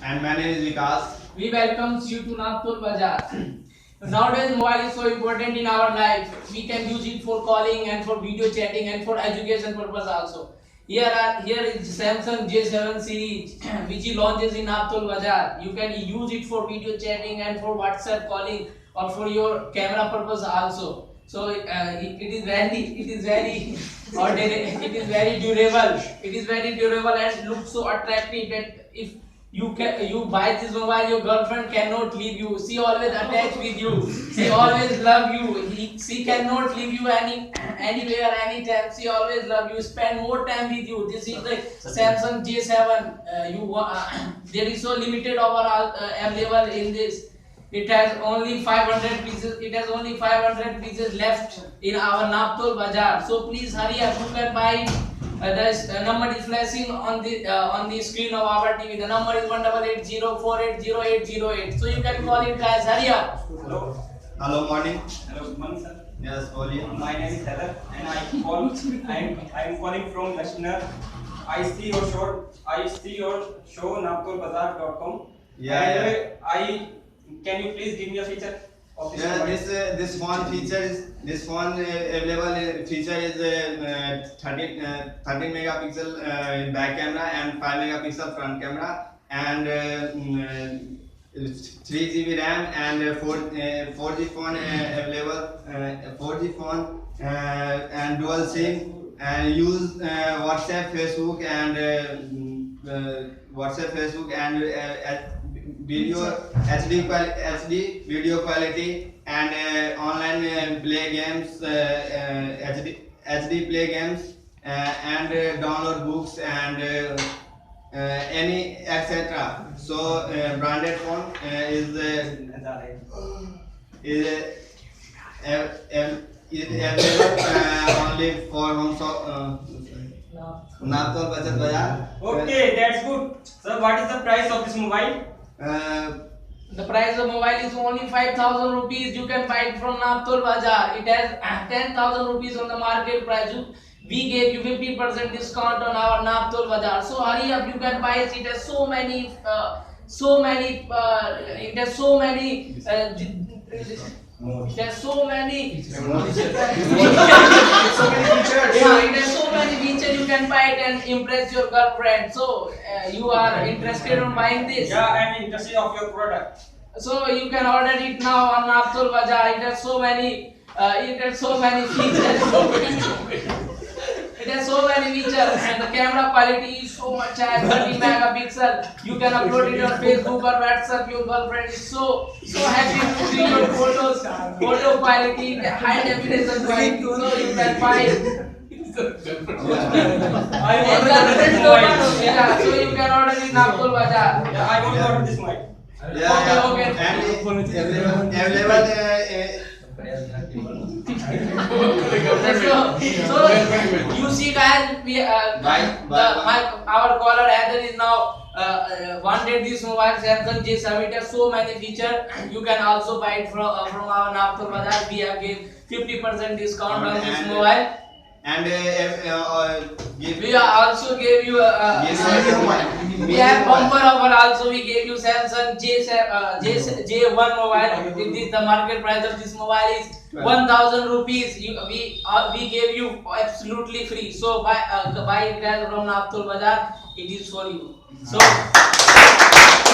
And my name is Vikas. We welcome you to Nagpur Bazaar. Nowadays, mobile is so important in our life. We can use it for calling and for video chatting and for education purpose also. Here is Samsung J7 series which launches in Nagpur Bazaar. You can use it for video chatting and for WhatsApp calling or for your camera purpose also. So it is very ordinary. It is very durable. It is very durable and looks so attractive that if you buy this mobile, your girlfriend cannot leave you. She always attached with you. She always love you. She cannot leave you anywhere, anytime. She always love you. Spend more time with you. This is the Samsung J7. There is so limited overall available in this. It has only 500 pieces. It has only 500 pieces left in our Nagpur Bazaar. So please hurry up. You can buy it. The number is flashing on the screen of our TV. The number is 1880480808. So you can call it, guys. Hurry up. Hello. Hello, morning. Hello, good morning, sir. Yes, volume. My name is Heather, and I am calling from Lakshmana. I see your show nagpurbazaar.com. Yeah. Can you please give me a feature of this Yeah, mobile? this phone available feature is 13 megapixel back camera and 5 megapixel front camera and 3 GB RAM and 4G phone available 4G phone and dual SIM and use WhatsApp, Facebook and video HD video quality and online play games HD play games and download books and any etc. So branded phone is available only for home Nagpur Bazaar. Okay, that's good. Sir, what is the price of this mobile? The price of mobile is only 5,000 rupees. You can buy it from Nagpur Bazaar. It has 10,000 rupees on the market price. We gave you 50% discount on our Nagpur Bazaar. So hurry up, you can buy it. It has so many it has so many features. You can buy it and impress your girlfriend. So you are interested in buying this? Yeah, I am interested of your product. So you can order it now on Nagpur Bazaar. It has so many features. It has so many features and the camera quality is so much high, 30 megapixel. You can upload it on Facebook or WhatsApp. Your girlfriend is so happy to see your photos. Photo quality, high definition quality. So you can buy it. So you can order it in Nagpur Bazaar. Yeah, I want to order this mobile. Okay. And available so you see, guys, we our caller Heather is now wanted this mobile Samsung J7. It has so many features. You can also buy it from our Nagpur Bazaar. We have given 50% discount on this mobile. And We also gave you we have bumper offer also. We gave you Samsung J1 mobile. The market price of this mobile is 1,000 rupees. We gave you absolutely free. So buy it guys from Nagpur Bazaar. It is for you. So